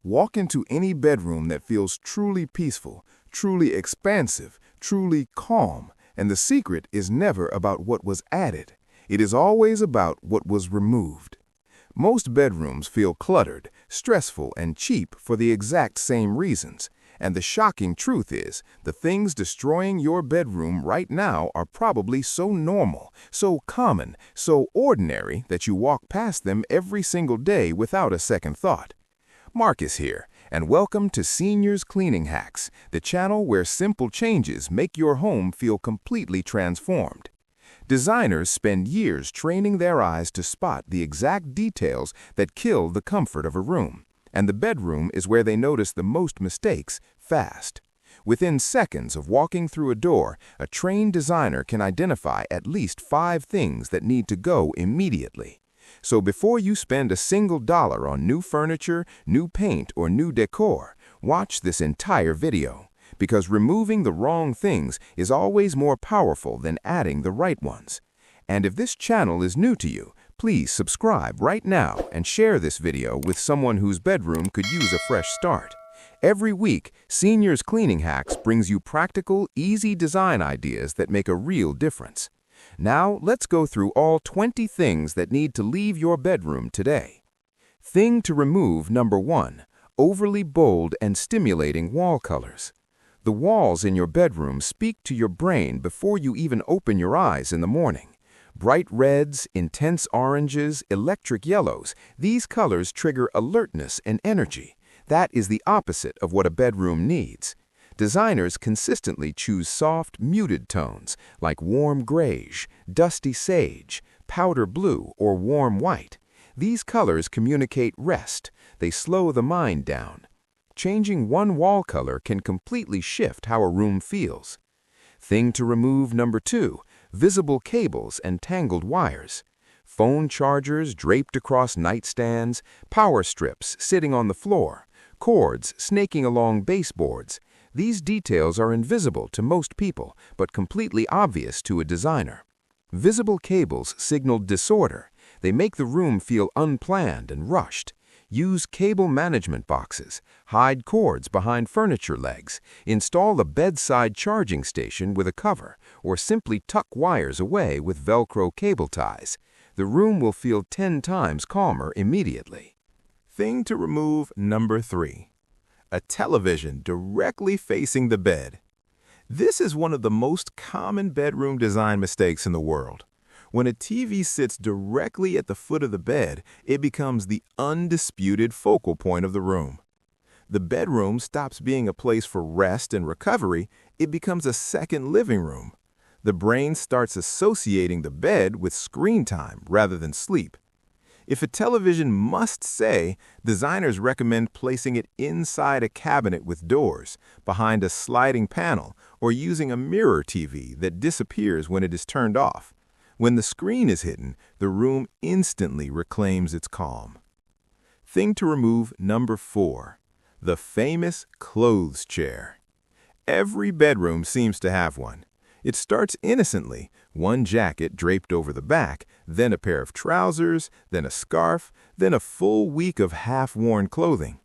Walk into any bedroom that feels truly peaceful, truly expansive, truly calm, and the secret is never about what was added. It is always about what was removed. Most bedrooms feel cluttered, stressful, and cheap for the exact same reasons. And the shocking truth is, the things destroying your bedroom right now are probably so normal, so common, so ordinary that you walk past them every single day without a second thought. Marcus here, and welcome to Seniors Cleaning Hacks, the channel where simple changes make your home feel completely transformed. Designers spend years training their eyes to spot the exact details that kill the comfort of a room, and the bedroom is where they notice the most mistakes fast. Within seconds of walking through a door, a trained designer can identify at least 5 things that need to go immediately. So before you spend a single dollar on new furniture, new paint, or new decor, watch this entire video. Because removing the wrong things is always more powerful than adding the right ones. And if this channel is new to you, please subscribe right now and share this video with someone whose bedroom could use a fresh start. Every week, Seniors Cleaning Hacks brings you practical, easy design ideas that make a real difference. Now, let's go through all 20 things that need to leave your bedroom today. Thing to remove number 1, overly bold and stimulating wall colors. The walls in your bedroom speak to your brain before you even open your eyes in the morning. Bright reds, intense oranges, electric yellows, these colors trigger alertness and energy. That is the opposite of what a bedroom needs. Designers consistently choose soft, muted tones like warm grayish, dusty sage, powder blue, or warm white. These colors communicate rest. They slow the mind down. Changing one wall color can completely shift how a room feels. Thing to remove number 2, visible cables and tangled wires. Phone chargers draped across nightstands, power strips sitting on the floor, cords snaking along baseboards. These details are invisible to most people, but completely obvious to a designer. Visible cables signal disorder. They make the room feel unplanned and rushed. Use cable management boxes, hide cords behind furniture legs, install a bedside charging station with a cover, or simply tuck wires away with Velcro cable ties. The room will feel 10 times calmer immediately. Thing to remove number 3, a television directly facing the bed. This is one of the most common bedroom design mistakes in the world. When a TV sits directly at the foot of the bed, it becomes the undisputed focal point of the room. The bedroom stops being a place for rest and recovery, it becomes a second living room. The brain starts associating the bed with screen time rather than sleep. If a television must stay, designers recommend placing it inside a cabinet with doors, behind a sliding panel, or using a mirror TV that disappears when it is turned off. When the screen is hidden, the room instantly reclaims its calm. Thing to remove number 4, the famous clothes chair. Every bedroom seems to have one. It starts innocently, one jacket draped over the back, then a pair of trousers, then a scarf, then a full week of half-worn clothing.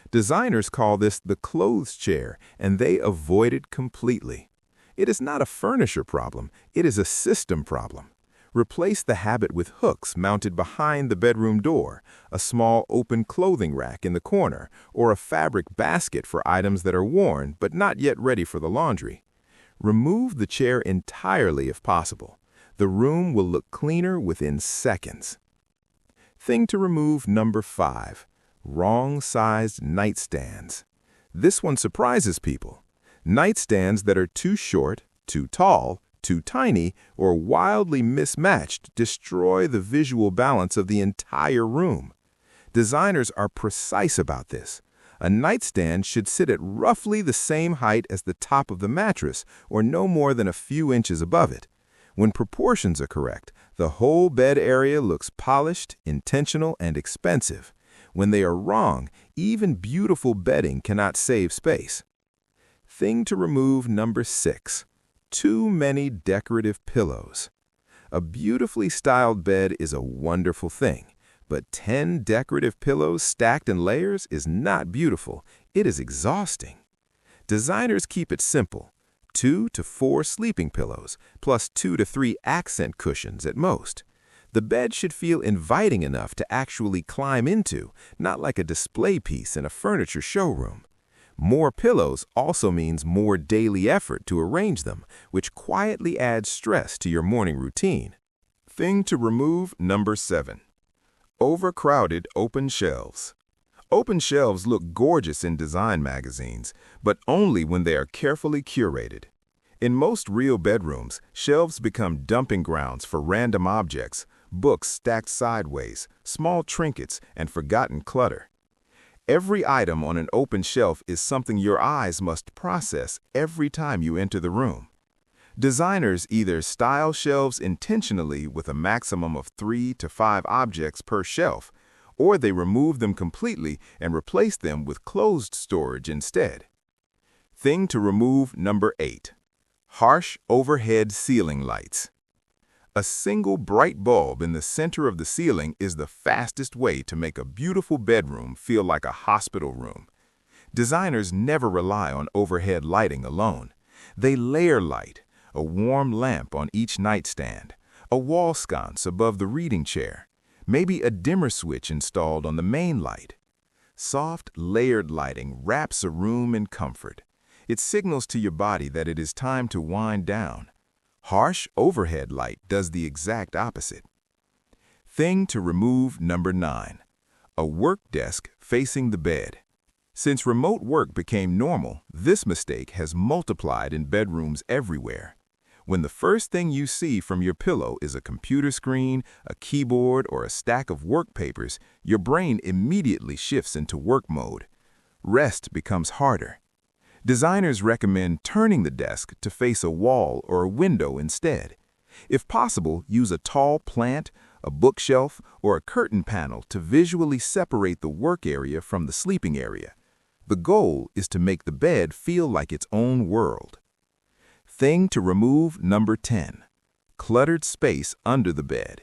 Designers call this the clothes chair, and they avoid it completely. It is not a furniture problem, it is a system problem. Replace the habit with hooks mounted behind the bedroom door, a small open clothing rack in the corner, or a fabric basket for items that are worn but not yet ready for the laundry. Remove the chair entirely if possible. The room will look cleaner within seconds. Thing to remove number 5, wrong-sized nightstands. This one surprises people. Nightstands that are too short, too tall, too tiny, or wildly mismatched destroy the visual balance of the entire room. Designers are precise about this. A nightstand should sit at roughly the same height as the top of the mattress, or no more than a few inches above it. When proportions are correct, the whole bed area looks polished, intentional, and expensive. When they are wrong, even beautiful bedding cannot save space. Thing to remove number 6, too many decorative pillows. A beautifully styled bed is a wonderful thing, But 10 decorative pillows stacked in layers is not beautiful. It is exhausting. Designers keep it simple. 2 to 4 sleeping pillows, plus 2 to 3 accent cushions at most. The bed should feel inviting enough to actually climb into, not like a display piece in a furniture showroom. More pillows also means more daily effort to arrange them, which quietly adds stress to your morning routine. Thing to remove number 7. Overcrowded open shelves. Open shelves look gorgeous in design magazines, but only when they are carefully curated. In most real bedrooms, shelves become dumping grounds for random objects, books stacked sideways, small trinkets, and forgotten clutter. Every item on an open shelf is something your eyes must process every time you enter the room. Designers either style shelves intentionally with a maximum of 3 to 5 objects per shelf, or they remove them completely and replace them with closed storage instead. Thing to remove number 8. Harsh overhead ceiling lights. A single bright bulb in the center of the ceiling is the fastest way to make a beautiful bedroom feel like a hospital room. Designers never rely on overhead lighting alone. They layer light, a warm lamp on each nightstand, a wall sconce above the reading chair, maybe a dimmer switch installed on the main light. Soft, layered lighting wraps a room in comfort. It signals to your body that it is time to wind down. Harsh overhead light does the exact opposite. Thing to remove number 9. A work desk facing the bed. Since remote work became normal, this mistake has multiplied in bedrooms everywhere. When the first thing you see from your pillow is a computer screen, a keyboard, or a stack of work papers, your brain immediately shifts into work mode. Rest becomes harder. Designers recommend turning the desk to face a wall or a window instead. If possible, use a tall plant, a bookshelf, or a curtain panel to visually separate the work area from the sleeping area. The goal is to make the bed feel like its own world. Thing to remove number 10. Cluttered space under the bed.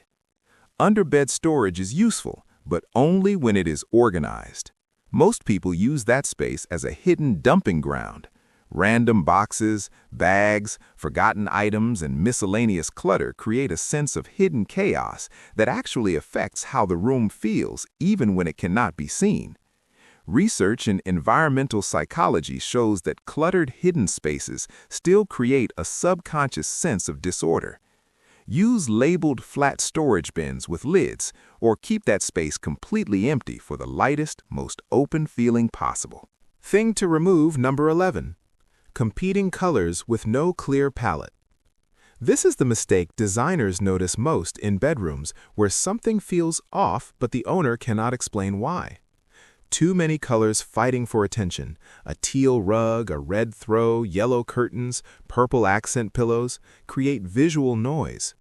Under-bed storage is useful, but only when it is organized. Most people use that space as a hidden dumping ground. Random boxes, bags, forgotten items, and miscellaneous clutter create a sense of hidden chaos that actually affects how the room feels even when it cannot be seen. Research in environmental psychology shows that cluttered hidden spaces still create a subconscious sense of disorder. Use labeled flat storage bins with lids, or keep that space completely empty for the lightest, most open feeling possible. Thing to remove number 11. Competing colors with no clear palette. This is the mistake designers notice most in bedrooms where something feels off but the owner cannot explain why. Too many colors fighting for attention, a teal rug, a red throw, yellow curtains, purple accent pillows, create visual noise.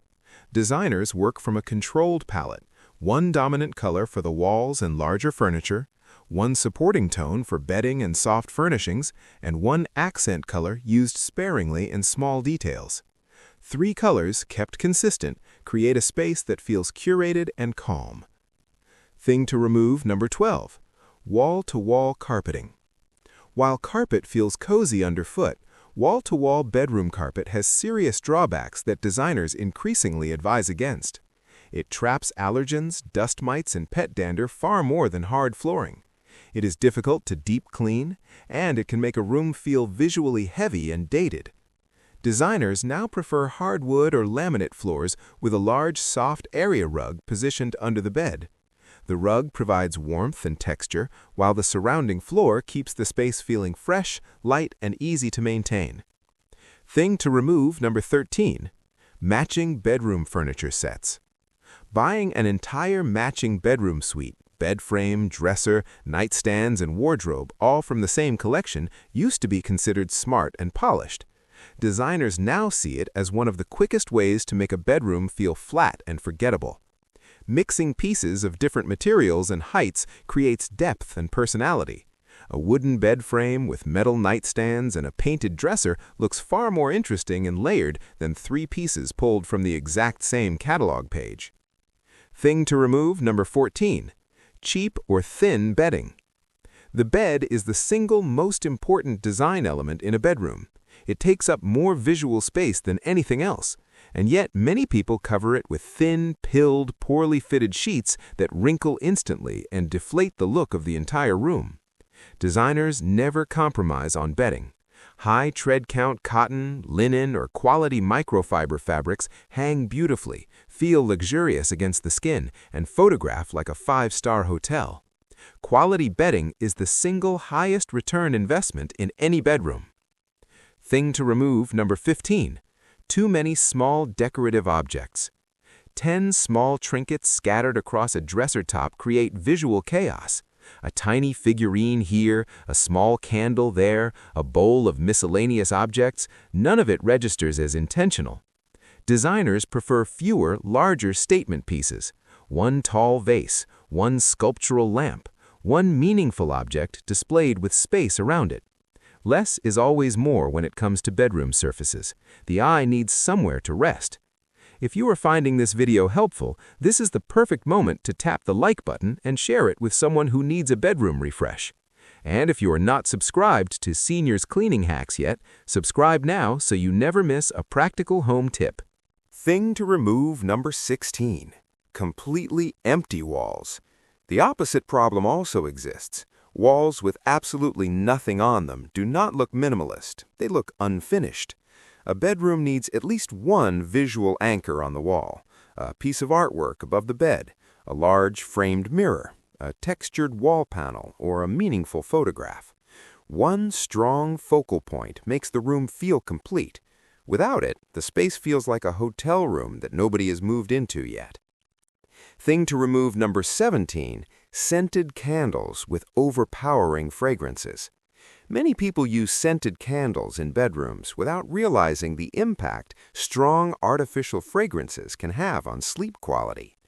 Designers work from a controlled palette, one dominant color for the walls and larger furniture, one supporting tone for bedding and soft furnishings, and one accent color used sparingly in small details. 3 colors, kept consistent, create a space that feels curated and calm. Thing to remove number 12. Wall-to-wall carpeting. While carpet feels cozy underfoot, wall-to-wall bedroom carpet has serious drawbacks that designers increasingly advise against. It traps allergens, dust mites, and pet dander far more than hard flooring. It is difficult to deep clean, and it can make a room feel visually heavy and dated. Designers now prefer hardwood or laminate floors with a large, soft area rug positioned under the bed. The rug provides warmth and texture, while the surrounding floor keeps the space feeling fresh, light, and easy to maintain. Thing to remove number 13. Matching bedroom furniture sets. Buying an entire matching bedroom suite, bed frame, dresser, nightstands, and wardrobe, all from the same collection, used to be considered smart and polished. Designers now see it as one of the quickest ways to make a bedroom feel flat and forgettable. Mixing pieces of different materials and heights creates depth and personality. A wooden bed frame with metal nightstands and a painted dresser looks far more interesting and layered than 3 pieces pulled from the exact same catalog page. Thing to remove number 14. Cheap or thin bedding. The bed is the single most important design element in a bedroom. It takes up more visual space than anything else, and yet many people cover it with thin, pilled, poorly fitted sheets that wrinkle instantly and deflate the look of the entire room. Designers never compromise on bedding. High tread count cotton, linen, or quality microfiber fabrics hang beautifully, feel luxurious against the skin, and photograph like a five-star hotel. Quality bedding is the single highest return investment in any bedroom. Thing to remove number 15. Too many small decorative objects. 10 small trinkets scattered across a dresser top create visual chaos. A tiny figurine here, a small candle there, a bowl of miscellaneous objects, none of it registers as intentional. Designers prefer fewer, larger statement pieces. One tall vase, one sculptural lamp, one meaningful object displayed with space around it. Less is always more when it comes to bedroom surfaces. The eye needs somewhere to rest. If you are finding this video helpful, this is the perfect moment to tap the like button and share it with someone who needs a bedroom refresh. And if you are not subscribed to Seniors Cleaning Hacks yet, subscribe now so you never miss a practical home tip. Thing to remove number 16. Completely empty walls. The opposite problem also exists. Walls with absolutely nothing on them do not look minimalist. They look unfinished. A bedroom needs at least one visual anchor on the wall, a piece of artwork above the bed, a large framed mirror, a textured wall panel, or a meaningful photograph. One strong focal point makes the room feel complete. Without it, the space feels like a hotel room that nobody has moved into yet. Thing to remove number 17. Scented candles with overpowering fragrances. Many people use scented candles in bedrooms without realizing the impact strong artificial fragrances can have on sleep quality.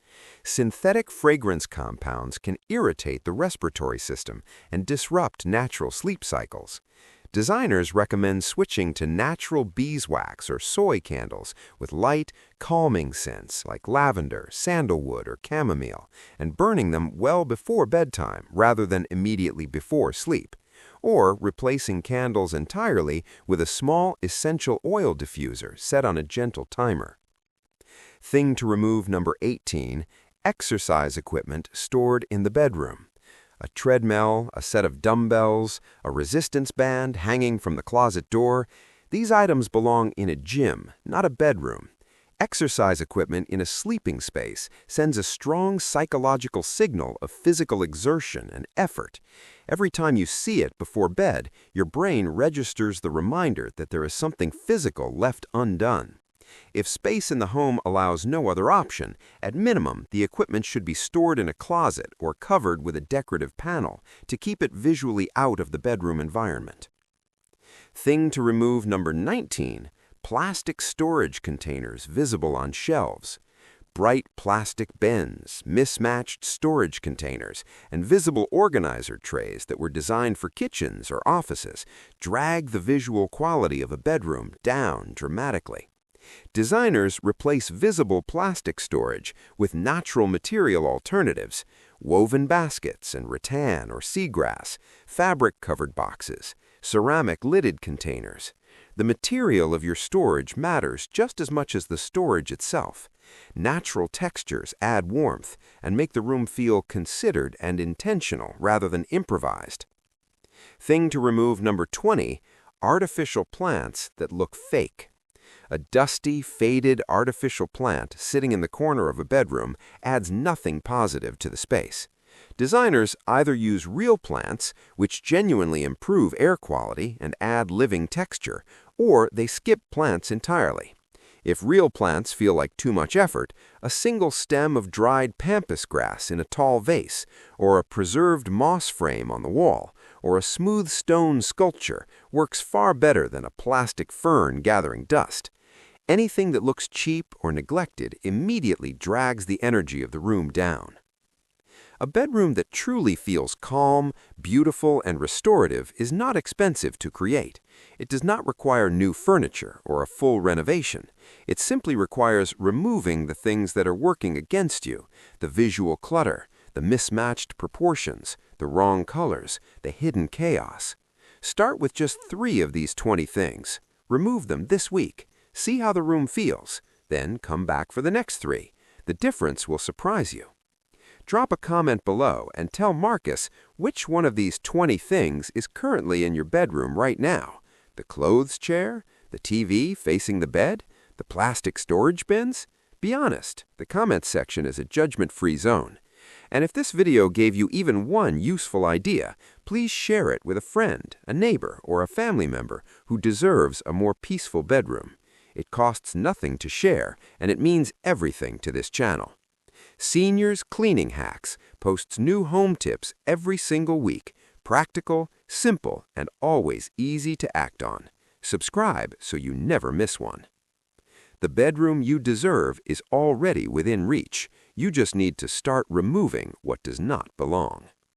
Synthetic fragrance compounds can irritate the respiratory system and disrupt natural sleep cycles. Designers recommend switching to natural beeswax or soy candles with light, calming scents like lavender, sandalwood, or chamomile, and burning them well before bedtime rather than immediately before sleep, or replacing candles entirely with a small essential oil diffuser set on a gentle timer. Thing to remove number 18. Exercise equipment stored in the bedroom. A treadmill, a set of dumbbells, a resistance band hanging from the closet door. These items belong in a gym, not a bedroom. Exercise equipment in a sleeping space sends a strong psychological signal of physical exertion and effort. Every time you see it before bed, your brain registers the reminder that there is something physical left undone. If space in the home allows no other option, at minimum, the equipment should be stored in a closet or covered with a decorative panel to keep it visually out of the bedroom environment. Thing to remove number 19. Plastic storage containers visible on shelves. Bright plastic bins, mismatched storage containers, and visible organizer trays that were designed for kitchens or offices drag the visual quality of a bedroom down dramatically. Designers replace visible plastic storage with natural material alternatives, woven baskets and rattan or seagrass, fabric-covered boxes, ceramic lidded containers. The material of your storage matters just as much as the storage itself. Natural textures add warmth and make the room feel considered and intentional rather than improvised. Thing to remove number 20. Artificial plants that look fake. A dusty, faded artificial plant sitting in the corner of a bedroom adds nothing positive to the space. Designers either use real plants, which genuinely improve air quality and add living texture, or they skip plants entirely. If real plants feel like too much effort, a single stem of dried pampas grass in a tall vase, or a preserved moss frame on the wall, or a smooth stone sculpture works far better than a plastic fern gathering dust. Anything that looks cheap or neglected immediately drags the energy of the room down. A bedroom that truly feels calm, beautiful, and restorative is not expensive to create. It does not require new furniture or a full renovation. It simply requires removing the things that are working against you, the visual clutter, the mismatched proportions, the wrong colors, the hidden chaos. Start with just 3 of these 20 things. Remove them this week. See how the room feels. Then come back for the next 3. The difference will surprise you. Drop a comment below and tell Marcus which one of these 20 things is currently in your bedroom right now. The clothes chair? The TV facing the bed? The plastic storage bins? Be honest, the comments section is a judgment-free zone. And if this video gave you even one useful idea, please share it with a friend, a neighbor, or a family member who deserves a more peaceful bedroom. It costs nothing to share, and it means everything to this channel. Seniors Cleaning Hacks posts new home tips every single week. Practical, simple, and always easy to act on. Subscribe so you never miss one. The bedroom you deserve is already within reach. You just need to start removing what does not belong.